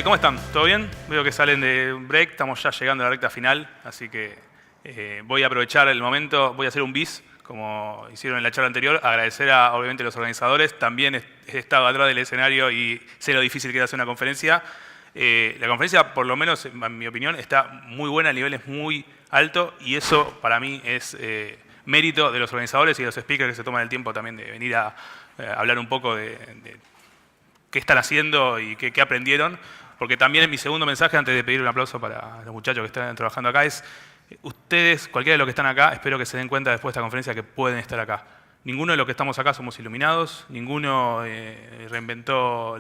¿Cómo están? ¿Todo bien? Veo que salen de break, estamos ya llegando a la recta final, así que voy a aprovechar el momento, voy a hacer un bis, como hicieron en la charla anterior, agradecer a, obviamente, a los organizadores. También he estado atrás del escenario y sé lo difícil que es hacer una conferencia. La conferencia, por lo menos en mi opinión, está muy buena, el nivel es muy alto y eso para mí es mérito de los organizadores y de los speakers que se toman el tiempo también de venir a hablar un poco de qué están haciendo y qué aprendieron. Porque también en mi segundo mensaje, antes de pedir un aplauso para los muchachos que están trabajando acá, es ustedes, cualquiera de los que están acá, espero que se den cuenta después de esta conferencia que pueden estar acá. Ninguno de los que estamos acá somos iluminados, ninguno reinventó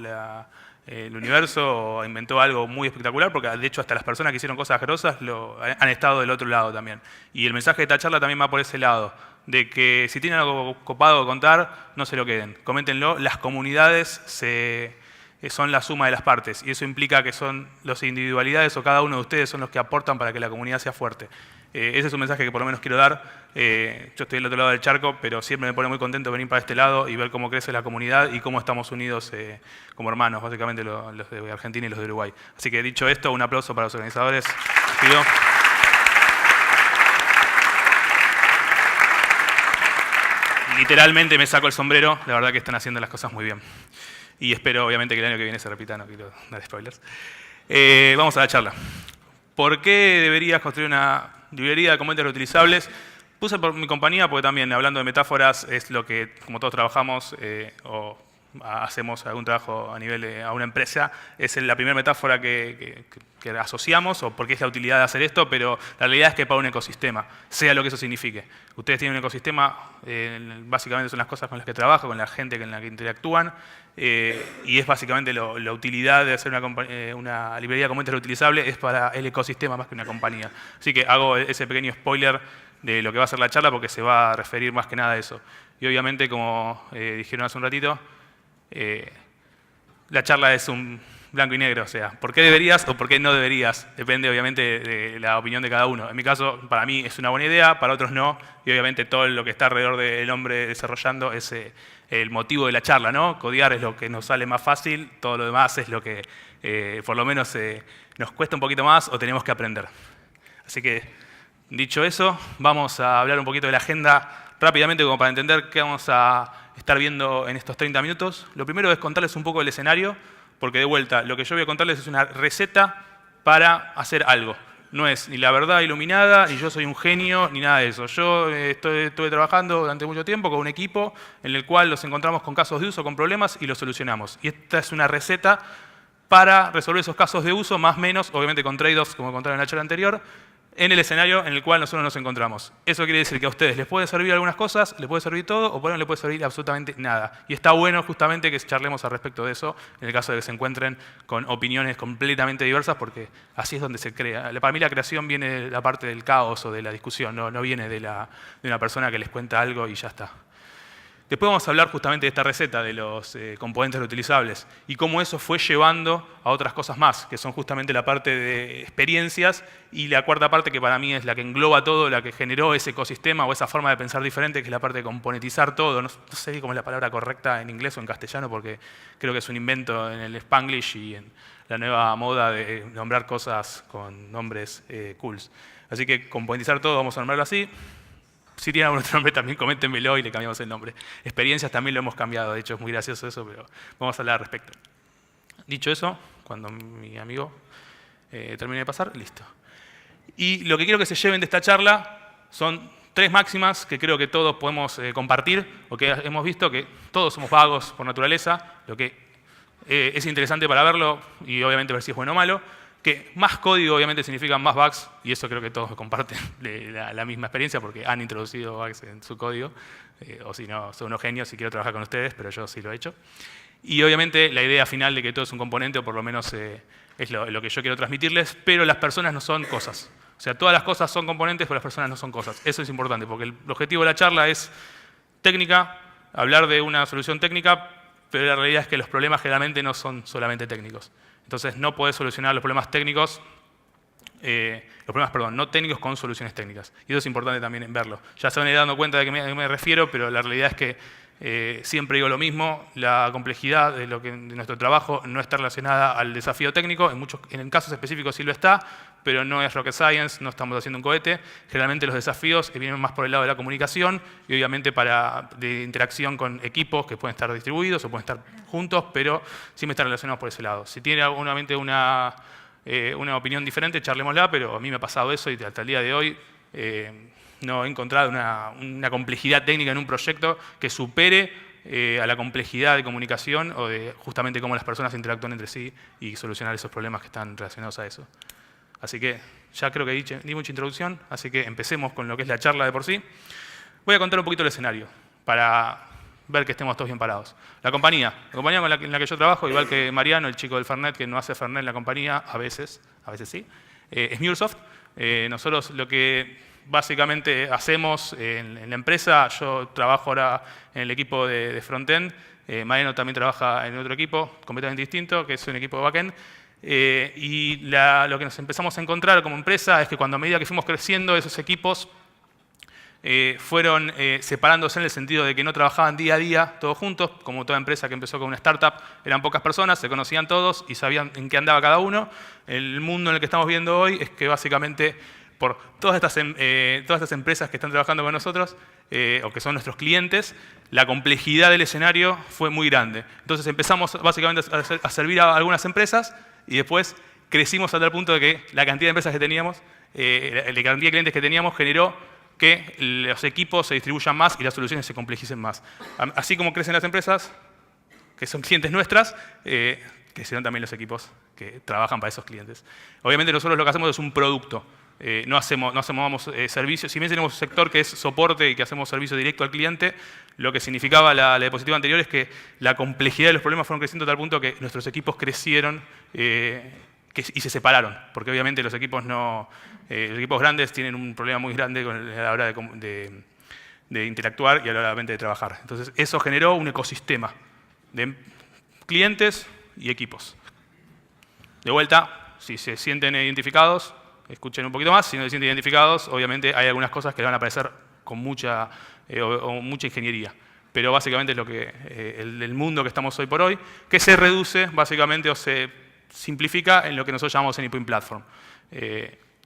el universo o inventó algo muy espectacular, porque de hecho hasta las personas que hicieron cosas grosas han estado del otro lado también. Y el mensaje de esta charla también va por ese lado, de que si tienen algo copado de contar, no se lo queden, coméntenlo. Las comunidades son la suma de las partes y eso implica que son las individualidades o cada uno de ustedes son los que aportan para que la comunidad sea fuerte. Ese es un mensaje que por lo menos quiero dar. Yo estoy del otro lado del charco, pero siempre me pone muy contento venir para este lado y ver cómo crece la comunidad y cómo estamos unidos como hermanos, básicamente los de Argentina y los de Uruguay. Así que dicho esto, un aplauso para los organizadores. Pido. Literalmente me saco el sombrero, la verdad que están haciendo las cosas muy bien. Y espero, obviamente, que el año que viene se repita, no quiero dar spoilers. Vamos a la charla. ¿Por qué deberías construir una librería de componentes reutilizables? Puse por mi compañía porque también, hablando de metáforas, es lo que, como todos trabajamos o hacemos algún trabajo a nivel a una empresa, es la primera metáfora que asociamos o porque es la utilidad de hacer esto, pero la realidad es que para un ecosistema, sea lo que eso signifique. Ustedes tienen un ecosistema, básicamente son las cosas con las que trabajan, con la gente con la que interactúan, y es básicamente la utilidad de hacer una librería de componentes reutilizables es para el ecosistema más que una compañía. Así que hago ese pequeño spoiler de lo que va a ser la charla porque se va a referir más que nada a eso. Y obviamente, como dijeron hace un ratito, la charla es un blanco y negro, o sea, ¿por qué deberías o por qué no deberías? Depende obviamente de la opinión de cada uno. En mi caso, para mí es una buena idea, para otros no, y obviamente todo lo que está alrededor del hombre desarrollando es el motivo de la charla, ¿no? Codear es lo que nos sale más fácil, todo lo demás es lo que por lo menos nos cuesta un poquito más o tenemos que aprender. Así que, dicho eso, vamos a hablar un poquito de la agenda rápidamente como para entender qué vamos a estar viendo en estos 30 minutos. Lo primero es contarles un poco del escenario, porque de vuelta, lo que yo voy a contarles es una receta para hacer algo. No es ni la verdad iluminada, ni yo soy un genio, ni nada de eso. Yo estuve trabajando durante mucho tiempo con un equipo en el cual nos encontramos con casos de uso, con problemas y los solucionamos. Y esta es una receta para resolver esos casos de uso, más o menos, obviamente con trade-offs, como contaron en la charla anterior, en el escenario en el cual nosotros nos encontramos. Eso quiere decir que a ustedes les puede servir algunas cosas, les puede servir todo, o por ahí no les puede servir absolutamente nada. Y está bueno justamente que charlemos al respecto de eso, en el caso de que se encuentren con opiniones completamente diversas, porque así es donde se crea. Para mí la creación viene de la parte del caos o de la discusión, no viene de una persona que les cuenta algo y ya está. Después vamos a hablar justamente de esta receta de los componentes reutilizables y cómo eso fue llevando a otras cosas más, que son justamente la parte de experiencias y la cuarta parte que para mí es la que engloba todo, la que generó ese ecosistema o esa forma de pensar diferente, que es la parte de componentizar todo. No sé cómo es la palabra correcta en inglés o en castellano porque creo que es un invento en el Spanglish y en la nueva moda de nombrar cosas con nombres cools. Así que componentizar todo, vamos a nombrarlo así. Si tienen algún otro nombre también coméntenmelo y le cambiamos el nombre. Experiencias también lo hemos cambiado, de hecho es muy gracioso eso, pero vamos a hablar al respecto. Dicho eso, cuando mi amigo termine de pasar, listo. Y lo que quiero que se lleven de esta charla son 3 máximas que creo que todos podemos compartir, o que hemos visto que todos somos vagos por naturaleza, lo que es interesante para verlo y obviamente ver si es bueno o malo. Que más código obviamente significa más bugs, y eso creo que todos comparten la misma experiencia porque han introducido bugs en su código, o si no, son unos genios y quiero trabajar con ustedes, pero yo sí lo he hecho. Y obviamente la idea final de que todo es un componente, o por lo menos es lo que yo quiero transmitirles, pero las personas no son cosas. O sea, todas las cosas son componentes, pero las personas no son cosas. Eso es importante, porque el objetivo de la charla es técnica, hablar de una solución técnica, pero la realidad es que los problemas generalmente no son solamente técnicos. Entonces no podés solucionar los problemas técnicos, no técnicos con soluciones técnicas. Y eso es importante también en verlo. Ya se van a ir dando cuenta de qué me refiero, pero la realidad es que siempre digo lo mismo, la complejidad de nuestro trabajo no está relacionada al desafío técnico, en casos específicos sí lo está, pero no es rocket science, no estamos haciendo un cohete. Generalmente los desafíos vienen más por el lado de la comunicación y obviamente de interacción con equipos que pueden estar distribuidos o pueden estar juntos, pero siempre están relacionados por ese lado. Si tiene obviamente una opinión diferente, charlémosla, pero a mí me ha pasado eso y hasta el día de hoy no he encontrado una complejidad técnica en un proyecto que supere a la complejidad de comunicación o de justamente cómo las personas interactúan entre sí y solucionar esos problemas que están relacionados a eso. Así que ya creo que di mucha introducción, así que empecemos con lo que es la charla de por sí. Voy a contar un poquito el escenario para ver que estemos todos bien parados. La compañía en la que yo trabajo, igual que Mariano, el chico del Fernet, que no hace Fernet en la compañía, a veces sí, es MuleSoft. Nosotros lo que básicamente hacemos en la empresa, yo trabajo ahora en el equipo de frontend, Mariano también trabaja en otro equipo completamente distinto, que es un equipo de backend. Y lo que nos empezamos a encontrar como empresa es que cuando a medida que fuimos creciendo, esos equipos fueron separándose en el sentido de que no trabajaban día a día todos juntos, como toda empresa que empezó con una startup, eran pocas personas, se conocían todos y sabían en qué andaba cada uno. El mundo en el que estamos viendo hoy es que básicamente por todas estas empresas que están trabajando con nosotros, o que son nuestros clientes, la complejidad del escenario fue muy grande. Entonces empezamos básicamente a servir a algunas empresas y después crecimos hasta el punto de que la cantidad de empresas que teníamos, la cantidad de clientes que teníamos generó que los equipos se distribuyan más y las soluciones se complejicen más. Así como crecen las empresas, que son clientes nuestras, crecieron también los equipos que trabajan para esos clientes. Obviamente nosotros lo que hacemos es un producto. No hacemos servicios. Si bien tenemos un sector que es soporte y que hacemos servicio directo al cliente, lo que significaba la diapositiva anterior es que la complejidad de los problemas fueron creciendo a tal punto que nuestros equipos crecieron y se separaron. Porque obviamente los equipos grandes tienen un problema muy grande a la hora de interactuar y a la hora de trabajar. Entonces eso generó un ecosistema de clientes y equipos. De vuelta, si se sienten identificados, escuchen un poquito más. Si no se sienten identificados, obviamente hay algunas cosas que les van a aparecer con mucha ingeniería. Pero básicamente es el mundo que estamos hoy por hoy, que se reduce básicamente o se simplifica en lo que nosotros llamamos Anypoint Platform.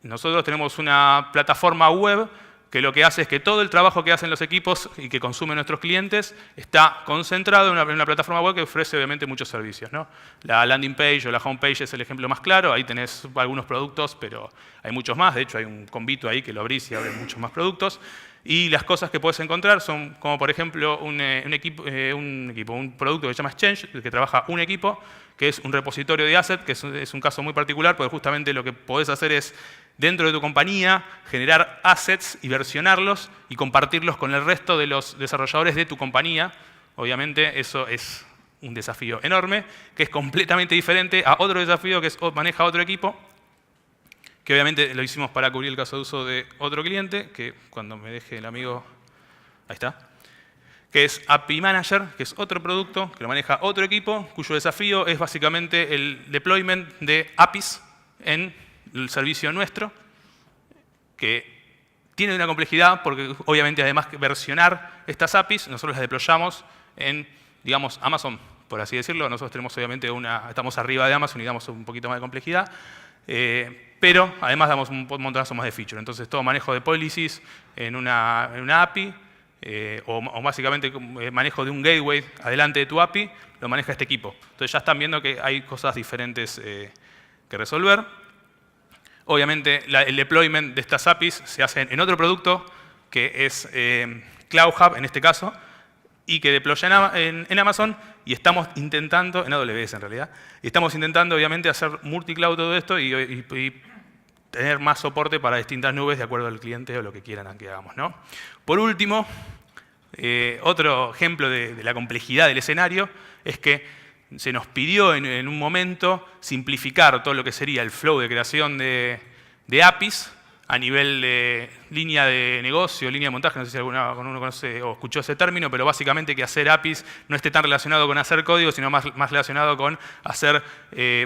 Nosotros tenemos una plataforma web que lo que hace es que todo el trabajo que hacen los equipos y que consumen nuestros clientes está concentrado en una plataforma web que ofrece obviamente muchos servicios, ¿no? La landing page o la home page es el ejemplo más claro, ahí tenés algunos productos, pero hay muchos más, de hecho hay un convito ahí que lo abrís y abre muchos más productos. Y las cosas que puedes encontrar son como por ejemplo un producto que se llama Exchange, que trabaja un equipo, que es un repositorio de asset, que es un caso muy particular, porque justamente lo que podés hacer es, dentro de tu compañía, generar assets y versionarlos y compartirlos con el resto de los desarrolladores de tu compañía. Obviamente eso es un desafío enorme, que es completamente diferente a otro desafío que maneja otro equipo, que obviamente lo hicimos para cubrir el caso de uso de otro cliente, que cuando me deje el amigo, ahí está, que es API Manager, que es otro producto que lo maneja otro equipo, cuyo desafío es básicamente el deployment de APIs en el servicio nuestro, que tiene una complejidad porque obviamente además de versionar estas APIs, nosotros las deployamos en, digamos, Amazon, por así decirlo. Nosotros tenemos obviamente estamos arriba de Amazon y damos un poquito más de complejidad, pero además damos un montonazo más de feature. Entonces todo manejo de policies en una API, o básicamente manejo de un gateway adelante de tu API, lo maneja este equipo. Entonces ya están viendo que hay cosas diferentes que resolver. Obviamente el deployment de estas APIs se hace en otro producto, que es Cloud Hub en este caso, y que deploya en Amazon, y estamos intentando, en AWS en realidad, y estamos intentando obviamente hacer multicloud todo esto y tener más soporte para distintas nubes de acuerdo al cliente o lo que quieran que hagamos, ¿no? Por último, otro ejemplo de la complejidad del escenario es que se nos pidió en un momento simplificar todo lo que sería el flow de creación de APIs a nivel de línea de negocio, línea de montaje, no sé si uno conoce o escuchó ese término, pero básicamente que hacer APIs no esté tan relacionado con hacer código, sino más relacionado con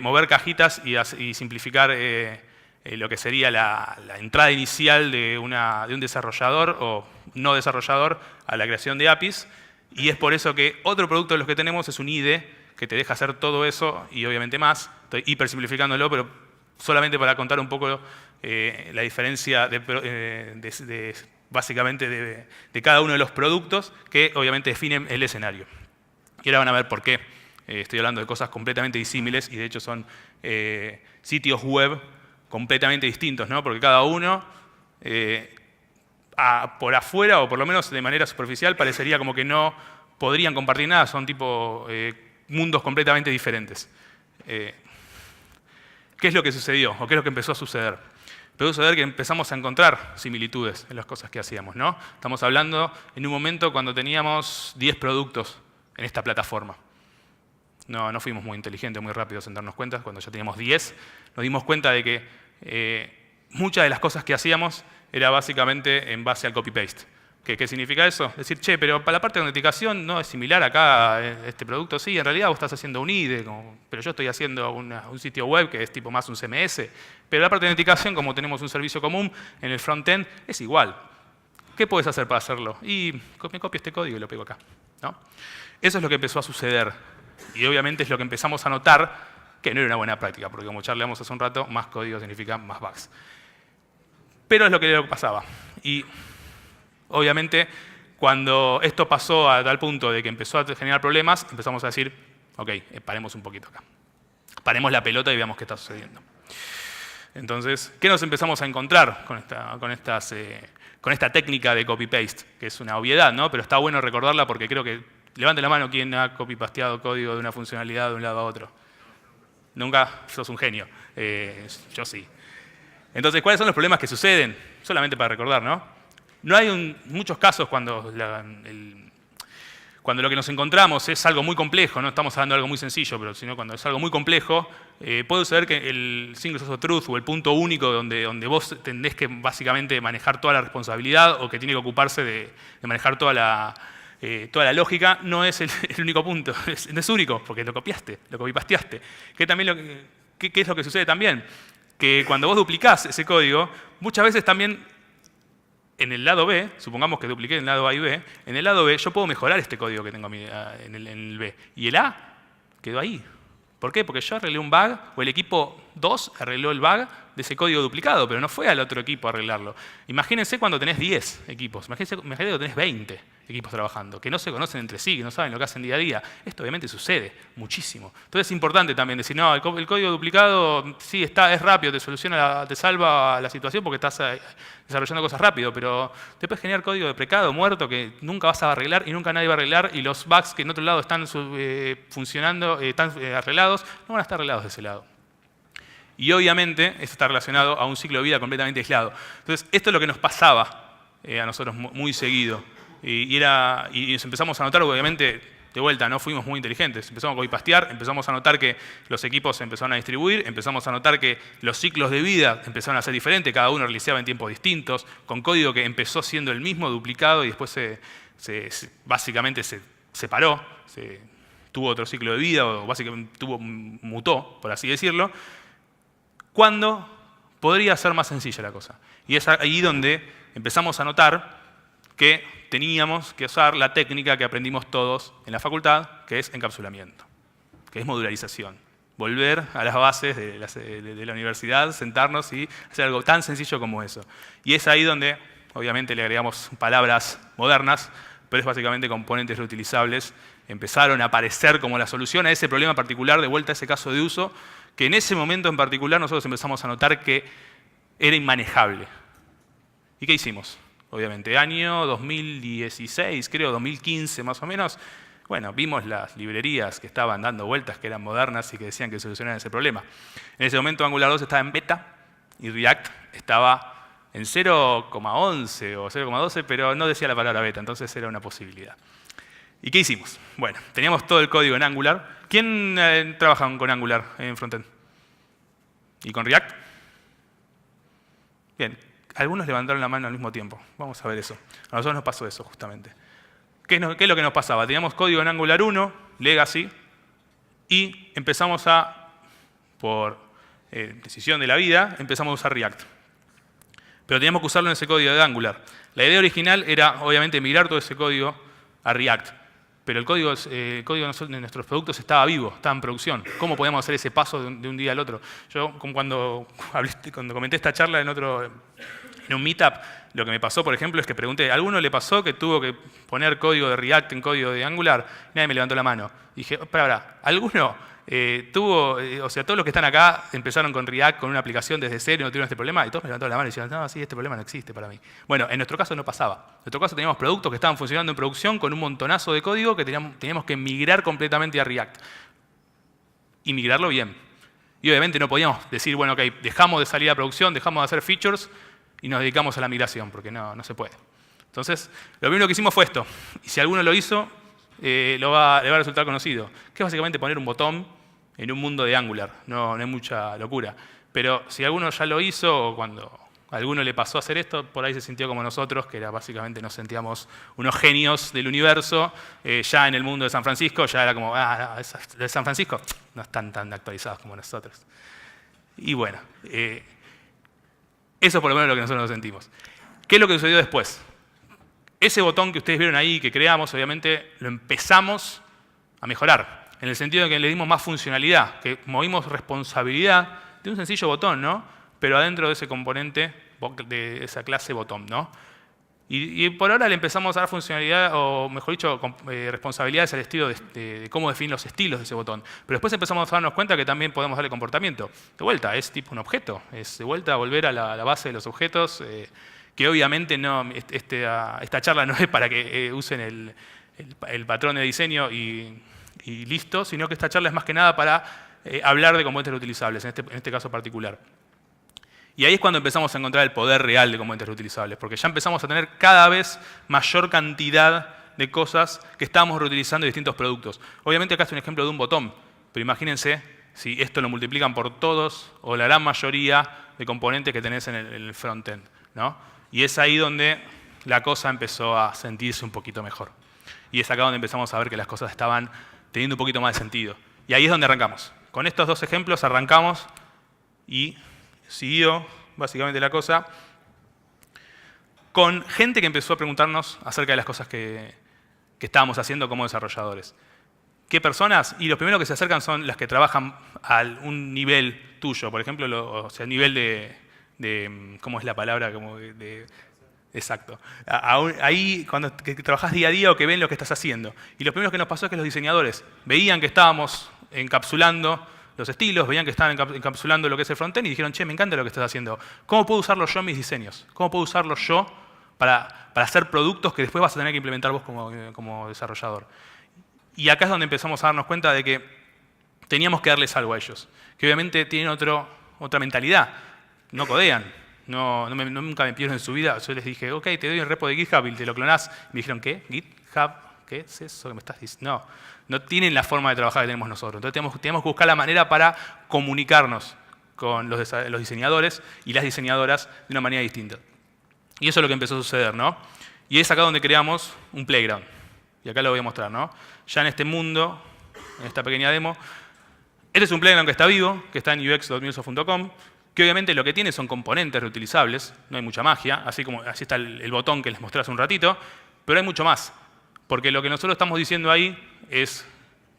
mover cajitas y simplificar lo que sería la entrada inicial de un desarrollador o no desarrollador a la creación de APIs. Y es por eso que otro producto de los que tenemos es un IDE que te deja hacer todo eso y obviamente más. Estoy hiper simplificándolo, pero solamente para contar un poco la diferencia básicamente de cada uno de los productos que obviamente definen el escenario. Y ahora van a ver por qué. Estoy hablando de cosas completamente disímiles y de hecho son sitios web completamente distintos, ¿no? Porque cada uno por afuera, o por lo menos de manera superficial, parecería como que no podrían compartir nada, son tipo mundos completamente diferentes. ¿Qué es lo que sucedió? ¿O qué es lo que empezó a suceder? Empezó a suceder que empezamos a encontrar similitudes en las cosas que hacíamos, ¿no? Estamos hablando en un momento cuando teníamos 10 productos en esta plataforma. No fuimos muy inteligentes, muy rápidos en darnos cuenta. Cuando ya teníamos 10, nos dimos cuenta de que muchas de las cosas que hacíamos era básicamente en base al copy-paste. ¿Qué significa eso? Decir, che, pero para la parte de autenticación no es similar acá este producto. Sí, en realidad vos estás haciendo un IDE, pero yo estoy haciendo un sitio web que es tipo más un CMS. Pero la parte de autenticación, como tenemos un servicio común en el front-end, es igual. ¿Qué puedes hacer para hacerlo? Y me copio este código y lo pego acá, ¿no? Eso es lo que empezó a suceder. Y obviamente es lo que empezamos a notar que no era una buena práctica, porque como charlamos hace un rato, más código significa más bugs. Pero es lo que pasaba. Y obviamente, cuando esto pasó a tal punto de que empezó a generar problemas, empezamos a decir, ok, paremos un poquito acá. Paremos la pelota y veamos qué está sucediendo. Entonces, ¿qué nos empezamos a encontrar con esta técnica de copy-paste? Que es una obviedad, ¿no? Pero está bueno recordarla porque creo que, levante la mano quien ha copy-pasteado código de una funcionalidad de un lado a otro. ¿Nunca? Sos un genio. Yo sí. Entonces, ¿cuáles son los problemas que suceden? Solamente para recordar, ¿no? No hay muchos casos cuando lo que nos encontramos es algo muy complejo, no estamos hablando de algo muy sencillo, pero sino cuando es algo muy complejo, puede suceder que el single source of truth o el punto único donde vos tendés que básicamente manejar toda la responsabilidad o que tiene que ocuparse de manejar toda la lógica, no es el único punto, no es único, porque lo copiaste, lo copy-pasteaste. ¿Qué es lo que sucede también? Que cuando vos duplicás ese código, muchas veces también en el lado B, supongamos que dupliqué en el lado A y B, en el lado B yo puedo mejorar este código que tengo en el B. Y el A quedó ahí. ¿Por qué? Porque yo arreglé un bug, o el equipo 2 arregló el bug de ese código duplicado, pero no fue al otro equipo a arreglarlo. Imagínense cuando tenés 10 equipos, imagínense cuando tenés 20 equipos trabajando, que no se conocen entre sí, que no saben lo que hacen día a día. Esto obviamente sucede muchísimo. Entonces es importante también decir, no, el código duplicado sí es rápido, te salva la situación porque estás desarrollando cosas rápido, pero te puedes generar código deprecado, muerto, que nunca vas a arreglar y nunca nadie va a arreglar, y los bugs que en otro lado están funcionando, están arreglados, no van a estar arreglados de ese lado. Y obviamente eso está relacionado a un ciclo de vida completamente aislado. Entonces, esto es lo que nos pasaba a nosotros muy seguido. Y nos empezamos a notar, obviamente, de vuelta, no fuimos muy inteligentes. Empezamos a copy-pastear, empezamos a notar que los equipos se empezaron a distribuir, empezamos a notar que los ciclos de vida empezaron a ser diferentes, cada uno realizaba en tiempos distintos, con código que empezó siendo el mismo, duplicado, y después básicamente se separó, tuvo otro ciclo de vida, o básicamente mutó, por así decirlo, cuando podría ser más sencilla la cosa. Y es ahí donde empezamos a notar que teníamos que usar la técnica que aprendimos todos en la facultad, que es encapsulamiento, que es modularización. Volver a las bases de la universidad, sentarnos y hacer algo tan sencillo como eso. Y es ahí donde, obviamente, le agregamos palabras modernas, pero es básicamente componentes reutilizables. Empezaron a aparecer como la solución a ese problema particular, de vuelta a ese caso de uso, que en ese momento en particular nosotros empezamos a notar que era inmanejable. ¿Y qué hicimos? Obviamente, año 2016, creo, 2015 más o menos, bueno, vimos las librerías que estaban dando vueltas, que eran modernas y que decían que solucionaban ese problema. En ese momento Angular 2 estaba en beta y React estaba en 0,11 o 0,12, pero no decía la palabra beta, entonces era una posibilidad. ¿Y qué hicimos? Bueno, teníamos todo el código en Angular. ¿Quién trabaja con Angular en frontend? ¿Y con React? Bien, algunos levantaron la mano al mismo tiempo. Vamos a ver eso. A nosotros nos pasó eso, justamente. ¿Qué es lo que nos pasaba? Teníamos código en Angular 1, Legacy, y empezamos por decisión de la vida, empezamos a usar React. Pero teníamos que usarlo en ese código de Angular. La idea original era, obviamente, migrar todo ese código a React. pero el código de nuestros productos estaba vivo, estaba en producción. ¿Cómo podíamos hacer ese paso de un día al otro? Yo, como cuando comenté esta charla en un meetup, lo que me pasó, por ejemplo, es que pregunté, ¿a alguno le pasó que tuvo que poner código de React en código de Angular? Nadie me levantó la mano. Dije, espera, ¿alguno o sea, todos los que están acá empezaron con React, con una aplicación desde cero, no tuvieron este problema? Y todos me levantaron la mano y decían, no, sí, este problema no existe para mí. Bueno, en nuestro caso no pasaba. En nuestro caso teníamos productos que estaban funcionando en producción con un montonazo de código que teníamos que migrar completamente a React. Y migrarlo bien. Y obviamente no podíamos decir, bueno, ok, dejamos de salir a producción, dejamos de hacer features y nos dedicamos a la migración, porque no se puede. Entonces, lo primero que hicimos fue esto. Y si alguno lo hizo, le va a resultar conocido, que es básicamente poner un botón en un mundo de Angular. No es mucha locura. Pero si alguno ya lo hizo, o cuando a alguno le pasó a hacer esto, por ahí se sintió como nosotros, que era básicamente nos sentíamos unos genios del universo. Ya en el mundo de San Francisco, ya era como, de San Francisco, no están tan actualizados como nosotros. Y bueno, eso es por lo menos lo que nosotros nos sentimos. ¿Qué es lo que sucedió después? Ese botón que ustedes vieron ahí, que creamos, obviamente lo empezamos a mejorar, en el sentido de que le dimos más funcionalidad, que movimos responsabilidad de un sencillo botón, ¿no? Pero adentro de ese componente, de esa clase botón, ¿no? Y por ahora le empezamos a dar funcionalidad, o mejor dicho, responsabilidades al estilo de cómo definir los estilos de ese botón. Pero después empezamos a darnos cuenta que también podemos darle comportamiento. De vuelta, es tipo un objeto, es de vuelta a volver a la base de los objetos, que obviamente no, esta charla no es para que usen el patrón de diseño y listo, sino que esta charla es más que nada para hablar de componentes reutilizables, en este caso particular. Y ahí es cuando empezamos a encontrar el poder real de componentes reutilizables, porque ya empezamos a tener cada vez mayor cantidad de cosas que estábamos reutilizando en distintos productos. Obviamente acá es un ejemplo de un botón, pero imagínense si esto lo multiplican por todos o la gran mayoría de componentes que tenés en el frontend, ¿no? Y es ahí donde la cosa empezó a sentirse un poquito mejor. Y es acá donde empezamos a ver que las cosas estaban teniendo un poquito más de sentido. Y ahí es donde arrancamos. Con estos dos ejemplos arrancamos y siguió básicamente la cosa con gente que empezó a preguntarnos acerca de las cosas que estábamos haciendo como desarrolladores. ¿Qué personas? Y los primeros que se acercan son las que trabajan a un nivel tuyo. Por ejemplo, o sea, nivel de ¿cómo es la palabra? Exacto. Ahí, cuando trabajás día a día o que ven lo que estás haciendo. Y lo primero que nos pasó es que los diseñadores veían que estábamos encapsulando los estilos, veían que estaban encapsulando lo que es el frontend y dijeron, che, me encanta lo que estás haciendo. ¿Cómo puedo usarlo yo en mis diseños? ¿Cómo puedo usarlo yo para hacer productos que después vas a tener que implementar vos como desarrollador? Y acá es donde empezamos a darnos cuenta de que teníamos que darles algo a ellos. Que obviamente tienen otra mentalidad. No codean. Nunca me pierdo en su vida. Yo les dije, ok, te doy el repo de GitHub y te lo clonás. Me dijeron, ¿qué? ¿GitHub? ¿Qué es eso que me estás diciendo? No tienen la forma de trabajar que tenemos nosotros. Entonces tenemos que buscar la manera para comunicarnos con los diseñadores y las diseñadoras de una manera distinta. Y eso es lo que empezó a suceder, ¿no? Y es acá donde creamos un playground. Y acá lo voy a mostrar, ¿no? Ya en este mundo, en esta pequeña demo, este es un playground que está vivo, que está en ux.microsoft.com, que obviamente lo que tiene son componentes reutilizables, no hay mucha magia, así está el botón que les mostré hace un ratito, pero hay mucho más. Porque lo que nosotros estamos diciendo ahí es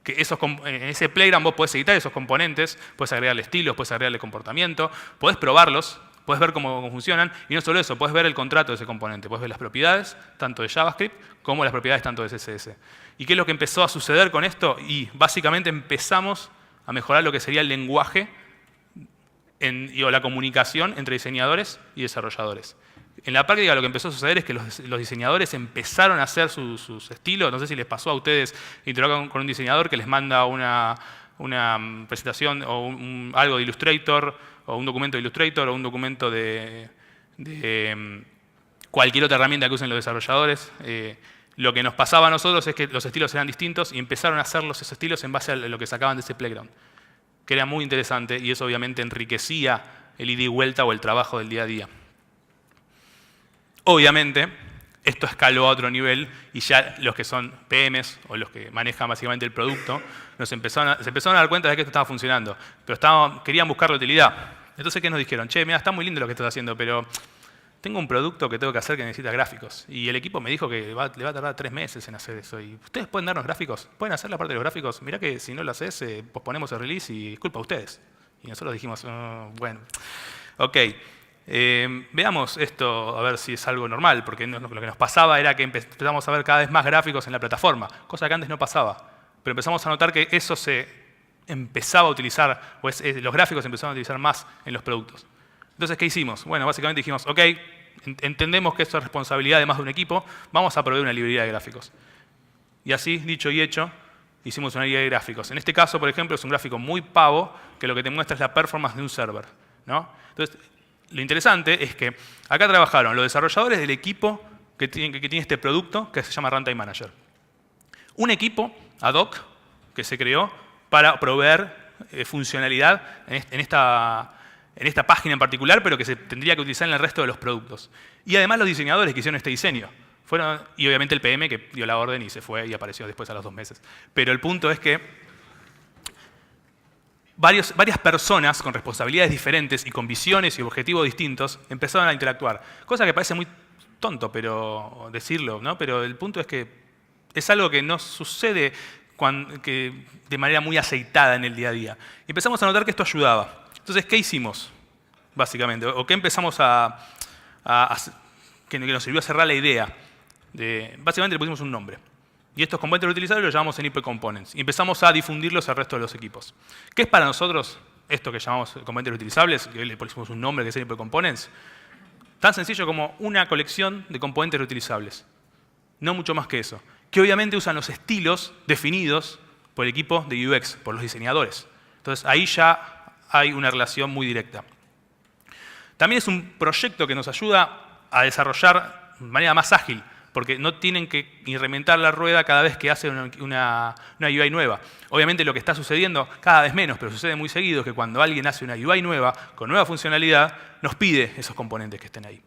que en ese playground vos podés editar esos componentes, podés agregarle estilos, podés agregarle comportamiento, podés probarlos, podés ver cómo funcionan, y no solo eso, podés ver el contrato de ese componente, podés ver las propiedades, tanto de JavaScript como las propiedades tanto de CSS. ¿Y qué es lo que empezó a suceder con esto? Y básicamente empezamos a mejorar lo que sería el lenguaje o la comunicación entre diseñadores y desarrolladores. En la práctica lo que empezó a suceder es que los diseñadores empezaron a hacer sus estilos. No sé si les pasó a ustedes interactuar con un diseñador que les manda una presentación o algo de Illustrator, o un documento de Illustrator, o un documento de cualquier otra herramienta que usen los desarrolladores. Lo que nos pasaba a nosotros es que los estilos eran distintos y empezaron a hacer esos estilos en base a lo que sacaban de ese playground, que era muy interesante y eso obviamente enriquecía el ida y vuelta o el trabajo del día a día. Obviamente, esto escaló a otro nivel y ya los que son PMs o los que manejan básicamente el producto se empezaron a dar cuenta de que esto estaba funcionando, pero querían buscar la utilidad. Entonces, ¿qué nos dijeron? Che, mira, está muy lindo lo que estás haciendo, pero tengo un producto que tengo que hacer que necesita gráficos. Y el equipo me dijo que le va a tardar 3 meses en hacer eso. ¿Y ustedes pueden darnos gráficos? ¿Pueden hacer la parte de los gráficos? Mirá que si no lo haces, posponemos el release y es culpa de ustedes. Y nosotros dijimos, bueno, ok. Veamos esto, a ver si es algo normal, porque lo que nos pasaba era que empezamos a ver cada vez más gráficos en la plataforma, cosa que antes no pasaba. Pero empezamos a notar que eso se empezaba a utilizar, los gráficos se empezaron a utilizar más en los productos. Entonces, ¿qué hicimos? Bueno, básicamente dijimos, ok, entendemos que esto es responsabilidad de más de un equipo, vamos a proveer una librería de gráficos. Y así, dicho y hecho, hicimos una librería de gráficos. En este caso, por ejemplo, es un gráfico muy pavo que lo que te muestra es la performance de un server, ¿no? Entonces, lo interesante es que acá trabajaron los desarrolladores del equipo que tiene este producto que se llama Runtime Manager. Un equipo ad hoc que se creó para proveer funcionalidad en esta página en particular, pero que se tendría que utilizar en el resto de los productos. Y además los diseñadores que hicieron este diseño. Y obviamente el PM que dio la orden y se fue y apareció después a los 2 meses. Pero el punto es que varias personas con responsabilidades diferentes y con visiones y objetivos distintos empezaron a interactuar. Cosa que parece muy tonto pero decirlo, ¿no? Pero el punto es que es algo que no sucede de manera muy aceitada en el día a día. Y empezamos a notar que esto ayudaba. Entonces, ¿qué hicimos? Básicamente, o qué empezamos que nos sirvió a cerrar la idea. Básicamente le pusimos un nombre. Y estos componentes reutilizables los llamamos NIP Components. Y empezamos a difundirlos al resto de los equipos. ¿Qué es para nosotros esto que llamamos componentes reutilizables? Que le pusimos un nombre que es NIP Components. Tan sencillo como una colección de componentes reutilizables. No mucho más que eso. Que obviamente usan los estilos definidos por el equipo de UX, por los diseñadores. Entonces ahí ya hay una relación muy directa. También es un proyecto que nos ayuda a desarrollar de manera más ágil, porque no tienen que reinventar la rueda cada vez que hacen una UI nueva. Obviamente lo que está sucediendo, cada vez menos, pero sucede muy seguido, es que cuando alguien hace una UI nueva, con nueva funcionalidad, nos pide esos componentes que estén ahí.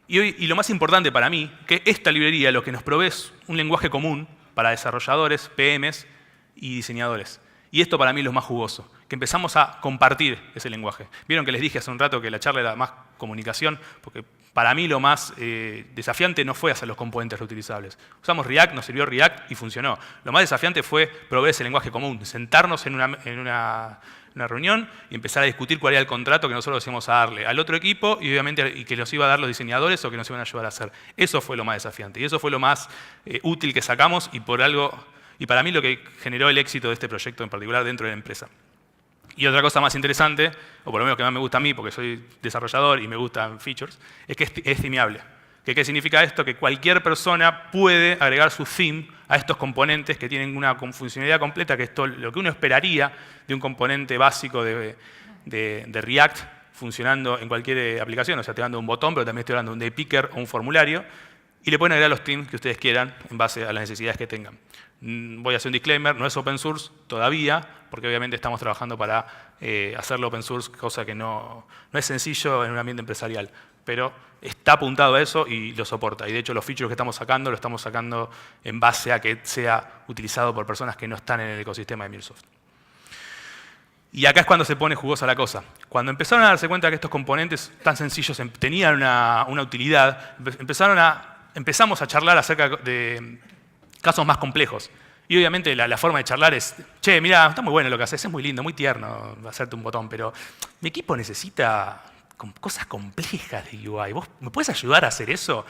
Y lo más importante para mí, que esta librería lo que nos provee es un lenguaje común para desarrolladores, PMs y diseñadores. Y esto para mí es lo más jugoso, que empezamos a compartir ese lenguaje. Vieron que les dije hace un rato que la charla era más comunicación, porque para mí lo más desafiante no fue hacer los componentes reutilizables. Usamos React, nos sirvió React y funcionó. Lo más desafiante fue proveer ese lenguaje común, sentarnos en una reunión y empezar a discutir cuál era el contrato que nosotros íbamos a darle al otro equipo y obviamente que los iba a dar los diseñadores o que nos iban a ayudar a hacer. Eso fue lo más desafiante y eso fue lo más útil que sacamos y para mí lo que generó el éxito de este proyecto en particular dentro de la empresa. Y otra cosa más interesante, o por lo menos que más me gusta a mí, porque soy desarrollador y me gustan features, es que es themeable. ¿Qué significa esto? Que cualquier persona puede agregar su theme a estos componentes que tienen una funcionalidad completa, que es todo lo que uno esperaría de un componente básico de React funcionando en cualquier aplicación. O sea, estoy hablando de un botón, pero también estoy hablando de un day picker o un formulario. Y le pueden agregar los themes que ustedes quieran en base a las necesidades que tengan. Voy a hacer un disclaimer, no es open source todavía, porque obviamente estamos trabajando para hacerlo open source, cosa que no es sencillo en un ambiente empresarial. Pero está apuntado a eso y lo soporta. Y de hecho los features que estamos sacando, lo estamos sacando en base a que sea utilizado por personas que no están en el ecosistema de MuleSoft. Y acá es cuando se pone jugosa la cosa. Cuando empezaron a darse cuenta que estos componentes tan sencillos tenían una utilidad, empezamos a charlar acerca de casos más complejos. Y obviamente la forma de charlar es, che, mira, está muy bueno lo que haces, es muy lindo, muy tierno hacerte un botón, pero mi equipo necesita cosas complejas de UI. ¿Vos me puedes ayudar a hacer eso?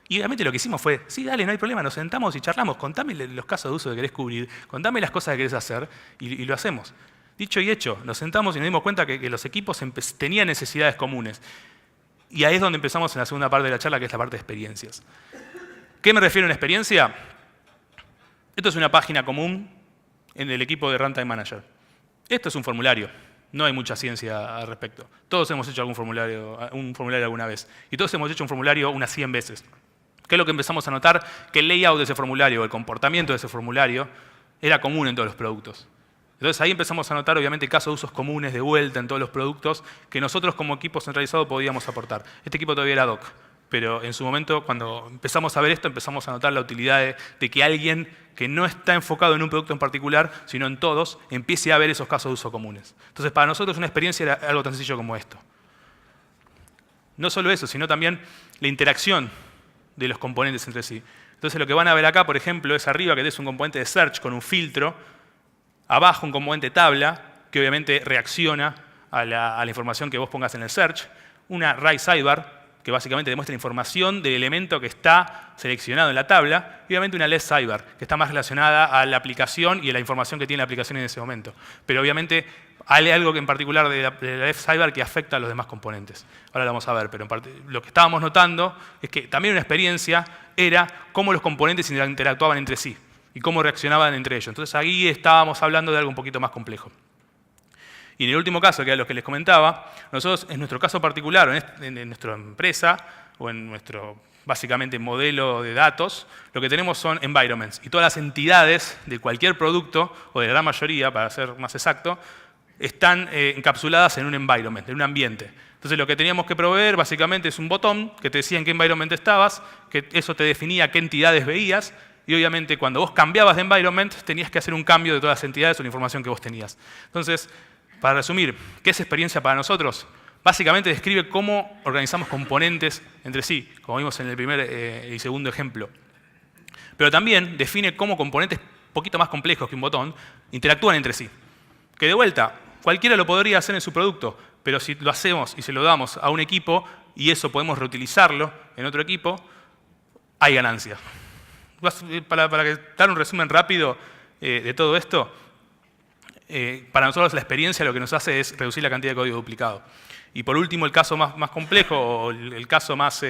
Y obviamente lo que hicimos fue, sí, dale, no hay problema, nos sentamos y charlamos, contame los casos de uso que querés cubrir, contame las cosas que querés hacer y lo hacemos. Dicho y hecho, nos sentamos y nos dimos cuenta que los equipos tenían necesidades comunes. Y ahí es donde empezamos en la segunda parte de la charla, que es la parte de experiencias. ¿Qué me refiero a una experiencia? Esto es una página común en el equipo de Runtime Manager. Esto es un formulario. No hay mucha ciencia al respecto. Todos hemos hecho un formulario alguna vez. Y todos hemos hecho un formulario unas 100 veces. ¿Qué es lo que empezamos a notar? Que el layout de ese formulario, el comportamiento de ese formulario, era común en todos los productos. Entonces ahí empezamos a notar, obviamente, casos de usos comunes de vuelta en todos los productos que nosotros como equipo centralizado podíamos aportar. Este equipo todavía era doc. Pero en su momento, cuando empezamos a ver esto, empezamos a notar la utilidad de que alguien que no está enfocado en un producto en particular, sino en todos, empiece a ver esos casos de uso comunes. Entonces, para nosotros una experiencia era algo tan sencillo como esto. No solo eso, sino también la interacción de los componentes entre sí. Entonces lo que van a ver acá, por ejemplo, es arriba que es un componente de search con un filtro, abajo un componente tabla, que obviamente reacciona a la información que vos pongas en el search, una right sidebar, que básicamente demuestra información del elemento que está seleccionado en la tabla, y obviamente una left sidebar, que está más relacionada a la aplicación y a la información que tiene la aplicación en ese momento. Pero obviamente hay algo que en particular de la left sidebar que afecta a los demás componentes. Ahora lo vamos a ver, pero lo que estábamos notando es que también una experiencia era cómo los componentes interactuaban entre sí y cómo reaccionaban entre ellos. Entonces ahí estábamos hablando de algo un poquito más complejo. Y en el último caso, que era lo que les comentaba, nosotros en nuestro caso particular, en nuestra empresa o en nuestro, básicamente, modelo de datos, lo que tenemos son environments. Y todas las entidades de cualquier producto, o de la gran mayoría, para ser más exacto, están encapsuladas en un environment, en un ambiente. Entonces lo que teníamos que proveer básicamente es un botón que te decía en qué environment estabas, que eso te definía qué entidades veías, y obviamente cuando vos cambiabas de environment tenías que hacer un cambio de todas las entidades o la información que vos tenías. Entonces, para resumir, ¿qué es experiencia para nosotros? Básicamente describe cómo organizamos componentes entre sí, como vimos en el primer y segundo ejemplo. Pero también define cómo componentes un poquito más complejos que un botón interactúan entre sí. Que de vuelta, cualquiera lo podría hacer en su producto, pero si lo hacemos y se lo damos a un equipo y eso podemos reutilizarlo en otro equipo, hay ganancia. Para dar un resumen rápido de todo esto, para nosotros la experiencia lo que nos hace es reducir la cantidad de código duplicado. Y por último, el caso más complejo, o el caso más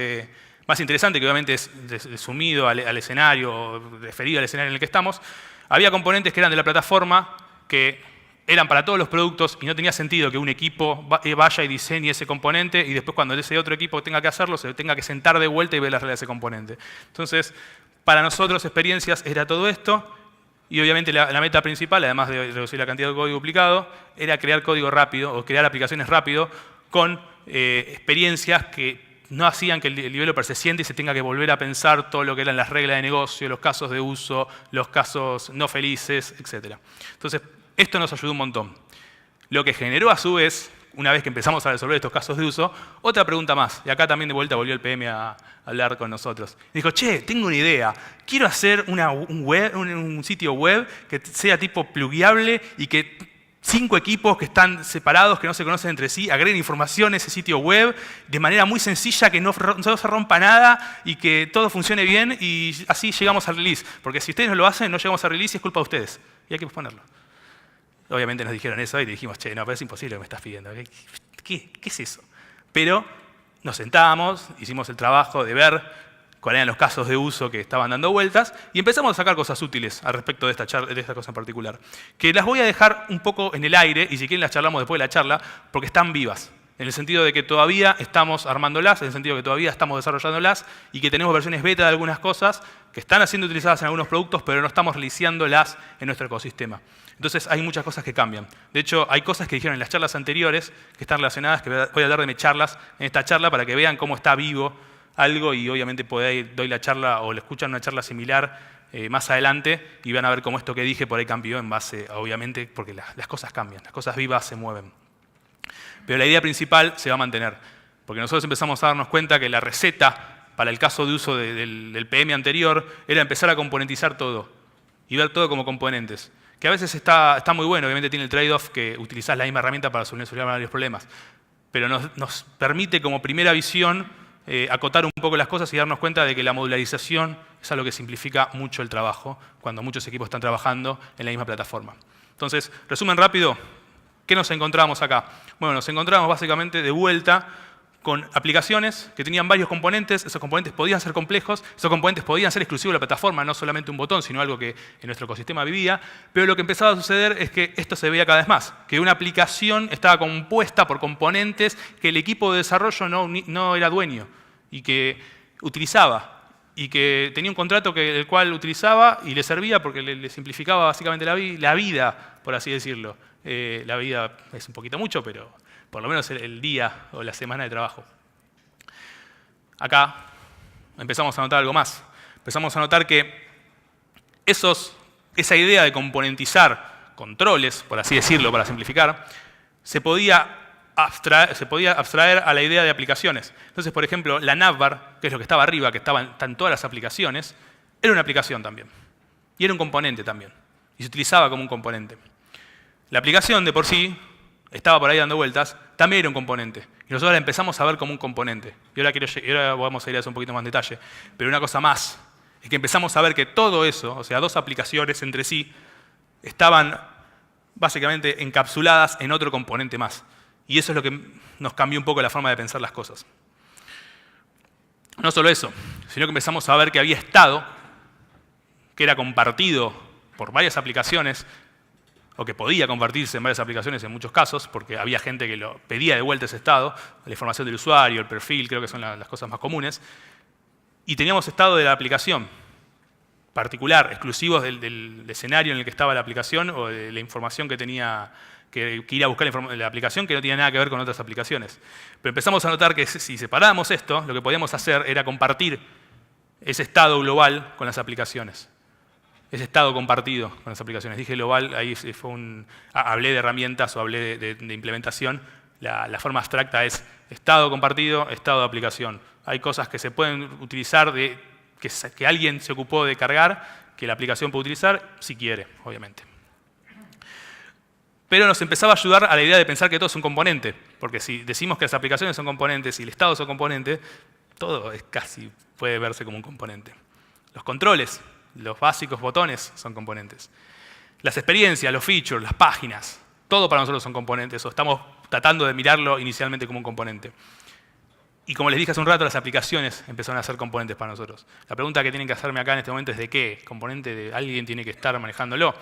interesante, que obviamente es sumido al escenario, o referido al escenario en el que estamos, había componentes que eran de la plataforma que eran para todos los productos y no tenía sentido que un equipo vaya y diseñe ese componente y después cuando ese otro equipo tenga que hacerlo, se tenga que sentar de vuelta y ver las reglas de ese componente. Entonces, para nosotros, experiencias era todo esto. Y obviamente la meta principal, además de reducir la cantidad de código duplicado, era crear código rápido o crear aplicaciones rápido con experiencias que no hacían que el developer se siente y se tenga que volver a pensar todo lo que eran las reglas de negocio, los casos de uso, los casos no felices, etc. Entonces, esto nos ayudó un montón. Lo que generó a su vez, una vez que empezamos a resolver estos casos de uso, otra pregunta más. Y acá también de vuelta volvió el PM a hablar con nosotros. Dijo, che, tengo una idea. Quiero hacer un sitio web que sea tipo plugueable y que 5 equipos que están separados, que no se conocen entre sí, agreguen información a ese sitio web de manera muy sencilla, que no se rompa nada y que todo funcione bien y así llegamos al release. Porque si ustedes no lo hacen, no llegamos al release y es culpa de ustedes. Y hay que posponerlo. Obviamente nos dijeron eso y le dijimos, che, no, pero es imposible lo que me estás pidiendo. ¿Qué es eso? Pero nos sentamos, hicimos el trabajo de ver cuáles eran los casos de uso que estaban dando vueltas y empezamos a sacar cosas útiles al respecto de esta cosa en particular. Que las voy a dejar un poco en el aire y si quieren las charlamos después de la charla porque están vivas. En el sentido de que todavía estamos armándolas, en el sentido de que todavía estamos desarrollándolas y que tenemos versiones beta de algunas cosas que están siendo utilizadas en algunos productos, pero no estamos releaseándolas en nuestro ecosistema. Entonces hay muchas cosas que cambian. De hecho, hay cosas que dijeron en las charlas anteriores que están relacionadas, que voy a tratar de mecharlas en esta charla para que vean cómo está vivo algo y obviamente doy la charla o le escuchan una charla similar más adelante y van a ver cómo esto que dije por ahí cambió en base, obviamente, porque las cosas cambian, las cosas vivas se mueven. Pero la idea principal se va a mantener, porque nosotros empezamos a darnos cuenta que la receta para el caso de uso del PM anterior era empezar a componentizar todo y ver todo como componentes. Que a veces está muy bueno, obviamente tiene el trade-off que utilizás la misma herramienta para solucionar varios problemas, pero nos permite como primera visión acotar un poco las cosas y darnos cuenta de que la modularización es algo que simplifica mucho el trabajo cuando muchos equipos están trabajando en la misma plataforma. Entonces, resumen rápido, ¿qué nos encontramos acá? Bueno, nos encontramos básicamente de vuelta con aplicaciones que tenían varios componentes, esos componentes podían ser complejos, esos componentes podían ser exclusivos de la plataforma, no solamente un botón, sino algo que en nuestro ecosistema vivía, pero lo que empezaba a suceder es que esto se veía cada vez más, que una aplicación estaba compuesta por componentes que el equipo de desarrollo no era dueño y que utilizaba, y que tenía un contrato el cual utilizaba y le servía porque le simplificaba básicamente la vida, por así decirlo. La vida es un poquito mucho, pero por lo menos el día o la semana de trabajo. Acá empezamos a notar algo más. Empezamos a notar que esa idea de componentizar controles, por así decirlo, para simplificar, se podía abstraer a la idea de aplicaciones. Entonces, por ejemplo, la navbar, que es lo que estaba arriba, que están todas las aplicaciones, era una aplicación también. Y era un componente también. Y se utilizaba como un componente. La aplicación de por sí, estaba por ahí dando vueltas, también era un componente. Y nosotros la empezamos a ver como un componente. Y ahora vamos a ir a eso un poquito más en detalle. Pero una cosa más, es que empezamos a ver que todo eso, o sea, dos aplicaciones entre sí, estaban básicamente encapsuladas en otro componente más. Y eso es lo que nos cambió un poco la forma de pensar las cosas. No solo eso, sino que empezamos a ver que había estado, que era compartido por varias aplicaciones, o que podía compartirse en varias aplicaciones en muchos casos, porque había gente que lo pedía de vuelta ese estado, la información del usuario, el perfil, creo que son las cosas más comunes. Y teníamos estado de la aplicación particular, exclusivos del escenario en el que estaba la aplicación o de la información que tenía que ir a buscar la aplicación, que no tenía nada que ver con otras aplicaciones. Pero empezamos a notar que si separábamos esto, lo que podíamos hacer era compartir ese estado global con las aplicaciones. Ese estado compartido con las aplicaciones. Dije global, ahí hablé de herramientas o hablé de implementación. La forma abstracta es estado compartido, estado de aplicación. Hay cosas que se pueden utilizar, que alguien se ocupó de cargar, que la aplicación puede utilizar, si quiere, obviamente. Pero nos empezaba a ayudar a la idea de pensar que todo es un componente. Porque si decimos que las aplicaciones son componentes y el estado son componentes, todo casi puede verse como un componente. Los controles, los básicos botones son componentes. Las experiencias, los features, las páginas, todo para nosotros son componentes, o estamos tratando de mirarlo inicialmente como un componente. Y como les dije hace un rato, las aplicaciones empezaron a ser componentes para nosotros. La pregunta que tienen que hacerme acá en este momento es ¿de qué? ¿Componente de alguien tiene que estar manejándolo?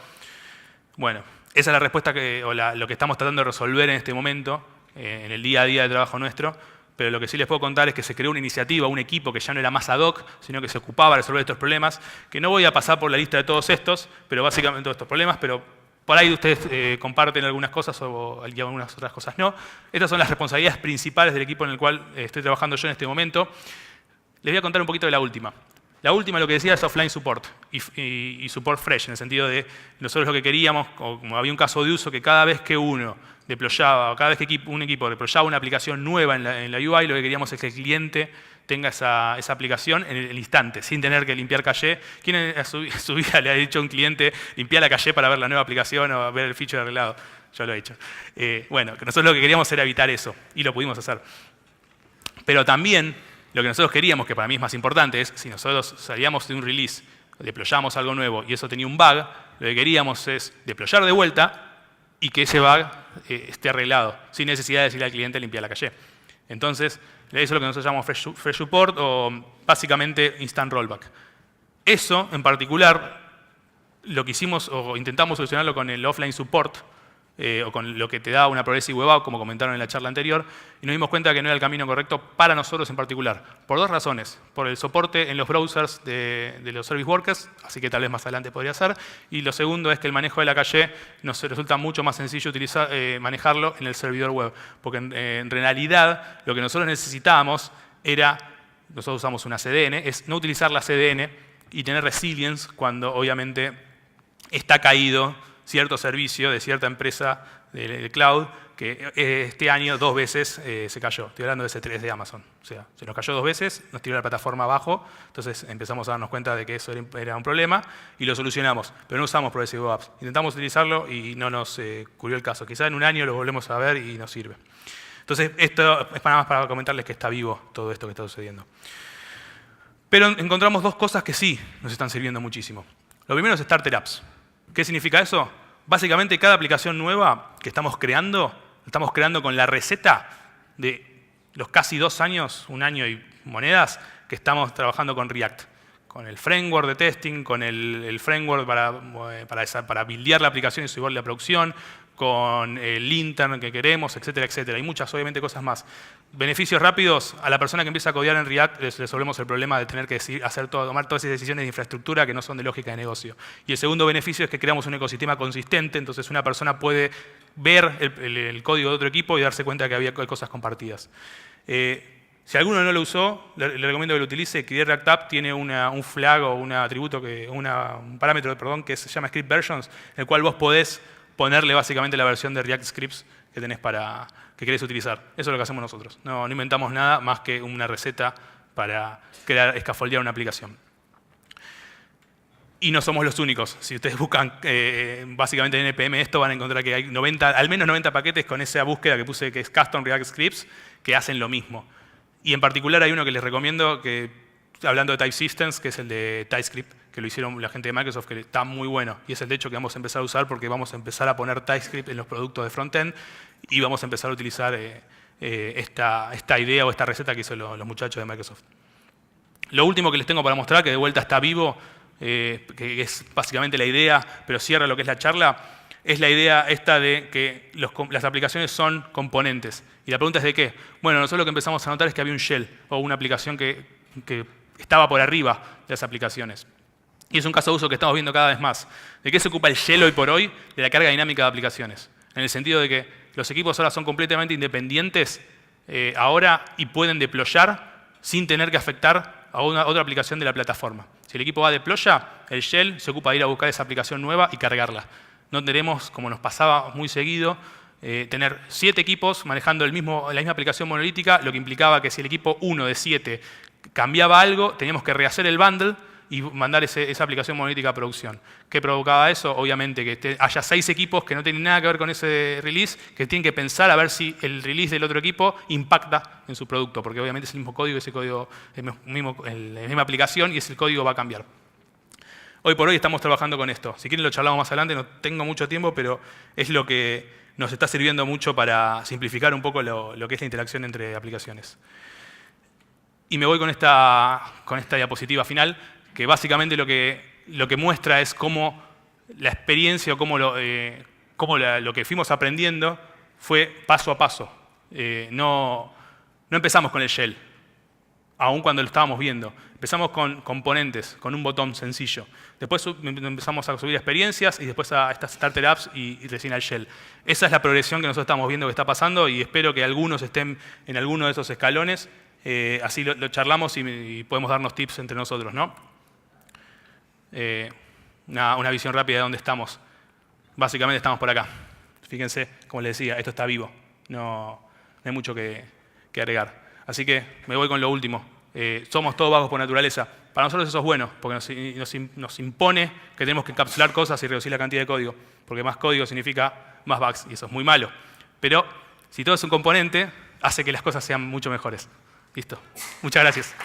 Bueno, esa es la respuesta lo que estamos tratando de resolver en este momento, en el día a día de trabajo nuestro. Pero lo que sí les puedo contar es que se creó una iniciativa, un equipo que ya no era más ad hoc, sino que se ocupaba de resolver estos problemas, que no voy a pasar por la lista de todos estos, pero básicamente todos estos problemas, pero por ahí ustedes comparten algunas cosas y algunas otras cosas no. Estas son las responsabilidades principales del equipo en el cual estoy trabajando yo en este momento. Les voy a contar un poquito de la última. La última, lo que decía, es offline support y support fresh, en el sentido de nosotros lo que queríamos, como había un caso de uso, que cada vez que uno deployaba, o cada vez que un equipo deployaba una aplicación nueva en la UI, lo que queríamos es que el cliente tenga esa aplicación en el instante, sin tener que limpiar caché. ¿Quién en su vida le ha dicho a un cliente limpiar la caché para ver la nueva aplicación o ver el feature arreglado? Yo lo he hecho. Bueno, que nosotros lo que queríamos era evitar eso, y lo pudimos hacer. Pero también lo que nosotros queríamos, que para mí es más importante, es si nosotros salíamos de un release, deployamos algo nuevo y eso tenía un bug, lo que queríamos es deployar de vuelta y que ese bug esté arreglado, sin necesidad de decirle al cliente limpiar la caché. Entonces, eso es lo que nosotros llamamos fresh support o básicamente instant rollback. Eso, en particular, lo que hicimos o intentamos solucionarlo con el offline support, o con lo que te da una Progressive Web App, como comentaron en la charla anterior, y nos dimos cuenta que no era el camino correcto para nosotros en particular. Por dos razones. Por el soporte en los browsers de los service workers, así que tal vez más adelante podría ser, y lo segundo es que el manejo de la caché nos resulta mucho más sencillo manejarlo en el servidor web, porque en realidad lo que nosotros necesitábamos era, nosotros usamos una CDN, es no utilizar la CDN y tener resilience cuando obviamente está caído cierto servicio de cierta empresa de cloud que este año 2 veces se cayó. Estoy hablando de S3 de Amazon. O sea, se nos cayó 2 veces, nos tiró la plataforma abajo, entonces empezamos a darnos cuenta de que eso era un problema y lo solucionamos. Pero no usamos Progressive Web Apps. Intentamos utilizarlo y no nos cubrió el caso. Quizá en un año lo volvemos a ver y nos sirve. Entonces, esto es nada más para comentarles que está vivo todo esto que está sucediendo. Pero encontramos 2 cosas que sí nos están sirviendo muchísimo. Lo primero es Starter Apps. ¿Qué significa eso? Básicamente, cada aplicación nueva que estamos creando con la receta de los casi 2 años, 1 año y monedas, que estamos trabajando con React. Con el framework de testing, con el framework para buildear la aplicación y subirla a producción, con el intern que queremos, etcétera, etcétera. Hay muchas, obviamente, cosas más. Beneficios rápidos, a la persona que empieza a codear en React les resolvemos el problema de tener que tomar todas esas decisiones de infraestructura que no son de lógica de negocio. Y el segundo beneficio es que creamos un ecosistema consistente, entonces una persona puede ver el código de otro equipo y darse cuenta que había cosas compartidas. Si alguno no lo usó, le recomiendo que lo utilice, que React App tiene un flag o un atributo, un parámetro que se llama Script Versions, en el cual vos podés ponerle básicamente la versión de React Scripts que tenés que querés utilizar. Eso es lo que hacemos nosotros. No inventamos nada más que una receta para escafoldear una aplicación. Y no somos los únicos. Si ustedes buscan básicamente en NPM esto, van a encontrar que hay al menos 90 paquetes con esa búsqueda que puse, que es Custom React Scripts, que hacen lo mismo. Y en particular hay uno que les recomiendo, hablando de Type Systems, que es el de TypeScript, que lo hicieron la gente de Microsoft, que está muy bueno. Y es el de hecho que vamos a empezar a usar porque vamos a empezar a poner TypeScript en los productos de frontend y vamos a empezar a utilizar esta idea o esta receta que hizo los muchachos de Microsoft. Lo último que les tengo para mostrar, que de vuelta está vivo, que es básicamente la idea, pero cierra lo que es la charla, es la idea esta de que las aplicaciones son componentes. Y la pregunta es ¿de qué? Bueno, nosotros lo que empezamos a notar es que había un shell o una aplicación que estaba por arriba de las aplicaciones. Y es un caso de uso que estamos viendo cada vez más. ¿De qué se ocupa el shell hoy por hoy? De la carga dinámica de aplicaciones. En el sentido de que los equipos ahora son completamente independientes ahora y pueden deployar sin tener que afectar a otra aplicación de la plataforma. Si el equipo va a deploya, el shell se ocupa de ir a buscar esa aplicación nueva y cargarla. No tenemos, como nos pasaba muy seguido, tener 7 equipos manejando la misma aplicación monolítica, lo que implicaba que si el equipo 1 de 7 cambiaba algo, teníamos que rehacer el bundle y mandar esa aplicación monolítica a producción. ¿Qué provocaba eso? Obviamente que haya 6 equipos que no tienen nada que ver con ese release, que tienen que pensar a ver si el release del otro equipo impacta en su producto, porque obviamente es el mismo código, ese código es la misma aplicación y ese código va a cambiar. Hoy por hoy estamos trabajando con esto. Si quieren lo charlamos más adelante, no tengo mucho tiempo, pero es lo que nos está sirviendo mucho para simplificar un poco lo que es la interacción entre aplicaciones. Y me voy con esta diapositiva final, que básicamente lo que muestra es cómo la experiencia o cómo lo que fuimos aprendiendo fue paso a paso. No empezamos con el shell, aun cuando lo estábamos viendo. Empezamos con componentes, con un botón sencillo. Después empezamos a subir experiencias y después a estas starter apps y recién al shell. Esa es la progresión que nosotros estamos viendo que está pasando y espero que algunos estén en alguno de esos escalones. Así lo charlamos y podemos darnos tips entre nosotros, ¿no? Una visión rápida de dónde estamos. Básicamente estamos por acá. Fíjense, como les decía, esto está vivo. No hay mucho que agregar. Así que me voy con lo último. Somos todos vagos por naturaleza. Para nosotros eso es bueno, porque nos impone que tenemos que encapsular cosas y reducir la cantidad de código. Porque más código significa más bugs, y eso es muy malo. Pero si todo es un componente, hace que las cosas sean mucho mejores. Listo. Muchas gracias.